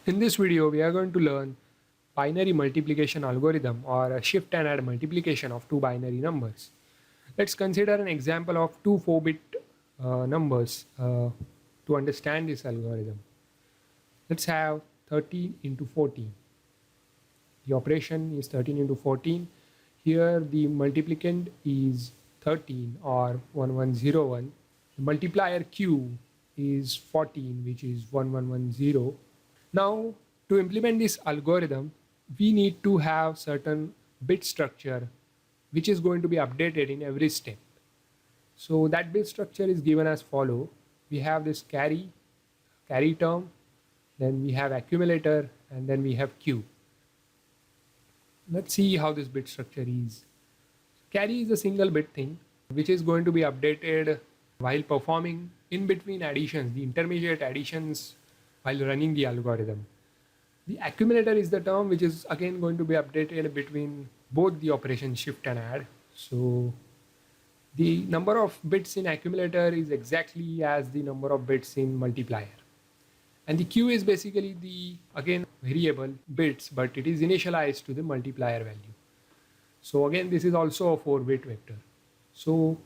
In this video, we are going to learn binary multiplication algorithm or a shift and add multiplication of two binary numbers. Let's consider an example of two 4-bit numbers to understand this algorithm. Let's have 13 into 14. The operation is 13 into 14. Here the multiplicand is 13 or 1101. The multiplier q is 14, which is 1110. Now, to implement this algorithm, we need to have certain bit structure which is going to be updated in every step. So that bit structure is given as follow. We have this carry term, then we have accumulator, and then we have q. Let's see how this bit structure is. Carry is a single bit thing which is going to be updated while performing in between additions, the intermediate additions while running the algorithm. The accumulator is the term which is again going to be updated between both the operation shift and add. So the number of bits in accumulator is exactly as the number of bits in multiplier. And the q is basically the again variable bits, but it is initialized to the multiplier value. So again, this is also a 4-bit vector. So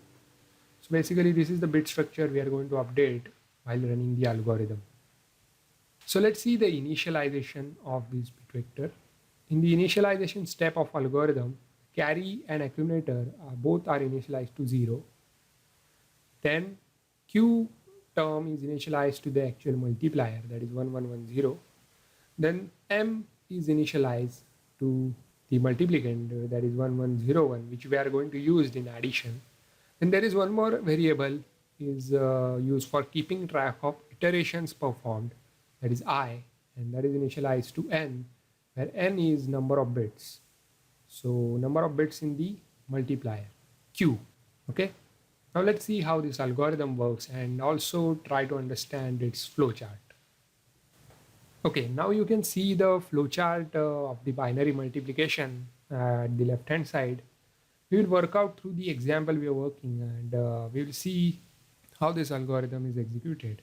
basically this is the bit structure we are going to update while running the algorithm. So let's see the initialization of this bit vector. In the initialization step of algorithm, carry and accumulator both are initialized to 0. Then q term is initialized to the actual multiplier, that is 1110. Then m is initialized to the multiplicand, that is 1101, which we are going to use in addition. Then there is one more variable is used for keeping track of iterations performed, that is I, and that is initialized to n, where n is number of bits. So number of bits in the multiplier, q. Okay. Now let's see how this algorithm works and also try to understand its flowchart. Okay, now you can see the flowchart of the binary multiplication at the left hand side. We will work out through the example we are working, and we will see how this algorithm is executed.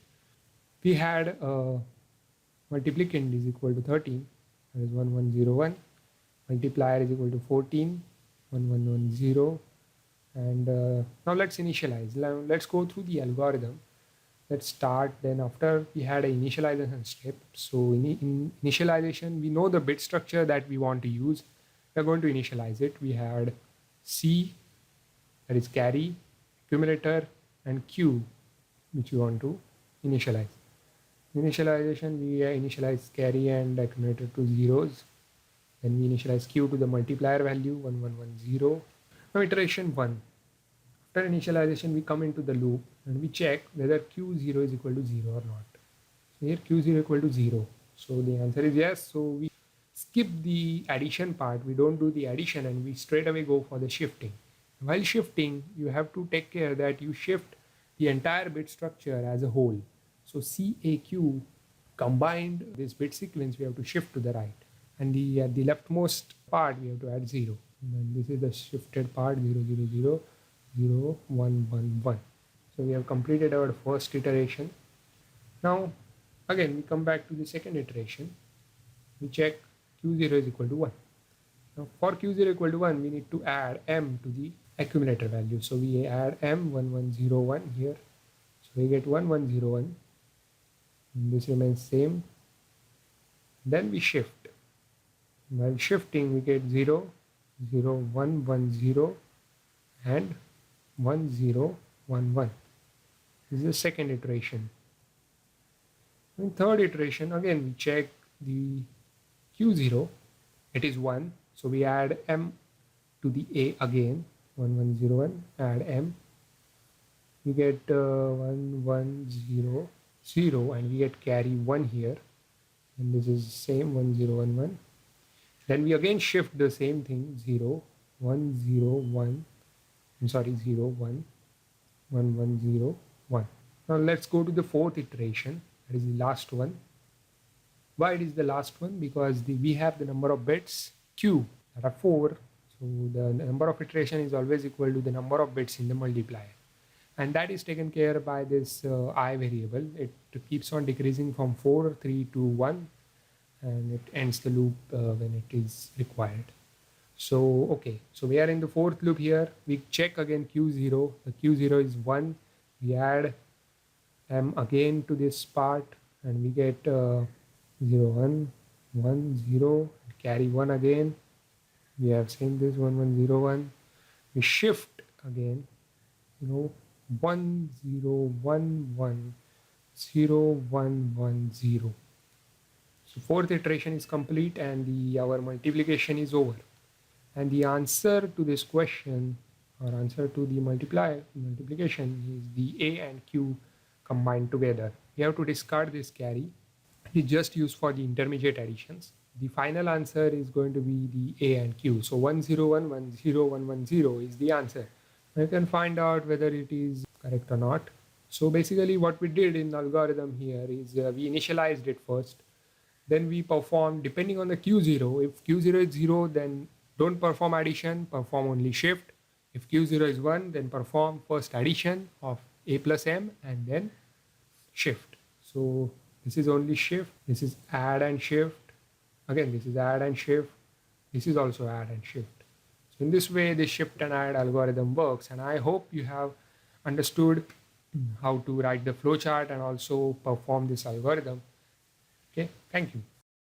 We had multiplicand is equal to 13, that is 1101. Multiplier is equal to 14, 1110. And now let's initialize. Let's go through the algorithm. Let's start. Then after we had an initialization step. So in initialization, we know the bit structure that we want to use. We're going to initialize it. We had C, that is carry, accumulator, and Q, which we want to initialize. Initialization, we initialize carry and accumulator to zeros. Then we initialize Q to the multiplier value 1110. Now iteration 1. After initialization, we come into the loop and we check whether Q0 is equal to 0 or not. So here Q0 equal to 0. So the answer is yes. So we skip the addition part. We don't do the addition and we straight away go for the shifting. While shifting, you have to take care that you shift the entire bit structure as a whole. So CAQ combined this bit sequence, we have to shift to the right. And the leftmost part, we have to add 0. And then this is the shifted part 0, 0, 0, 0, 1, 1, 1. So we have completed our first iteration. Now again we come back to the second iteration. We check Q0 is equal to 1. Now for Q0 equal to 1, we need to add m to the accumulator value. So we add m 1101 here. So we get 1101. And this remains same. Then we shift. While shifting, we get 0, 0, 1, 1, 0 and 1, 0, 1, 1. This is the second iteration. In third iteration, again we check the Q0, it is 1. So we add m to the A again, 1101, add m. We get 1100, 0, and we get carry 1 here. And this is same 1011. Then we again shift the same thing, 0, 1, 0, 1, I'm sorry, 0, 1, 1, 1, 0, 1. Now let's go to the fourth iteration, that is the last one. Why it is the last one? Because we have the number of bits q, that are 4. So the number of iteration is always equal to the number of bits in the multiplier. And that is taken care by this I variable. It keeps on decreasing from 4, 3 to 1. and it ends the loop when it is required. So, okay, so we are in the fourth loop here. We check again Q0. The Q0 is 1. We add M again to this part and we get 0, 1, 1, 0, carry 1 again. We have seen this 1, 1, 0, 1. We shift again, 1, 0, 1, 1, 0, 1, 1, 0. So fourth iteration is complete and our multiplication is over. And the answer to this question, or answer to the multiplication, is the A and Q combined together. We have to discard this carry. It is just used for the intermediate additions. The final answer is going to be the A and Q. So 101, 10110 is the answer. You can find out whether it is correct or not. So basically what we did in the algorithm here is we initialized it first. Then we perform depending on the Q0. If Q0 is 0, then don't perform addition, perform only shift. If Q0 is 1, then perform first addition of A plus M and then shift. So this is only shift. This is add and shift. Again, this is add and shift. This is also add and shift. So in this way, the shift and add algorithm works. And I hope you have understood how to write the flowchart and also perform this algorithm. Okay, thank you.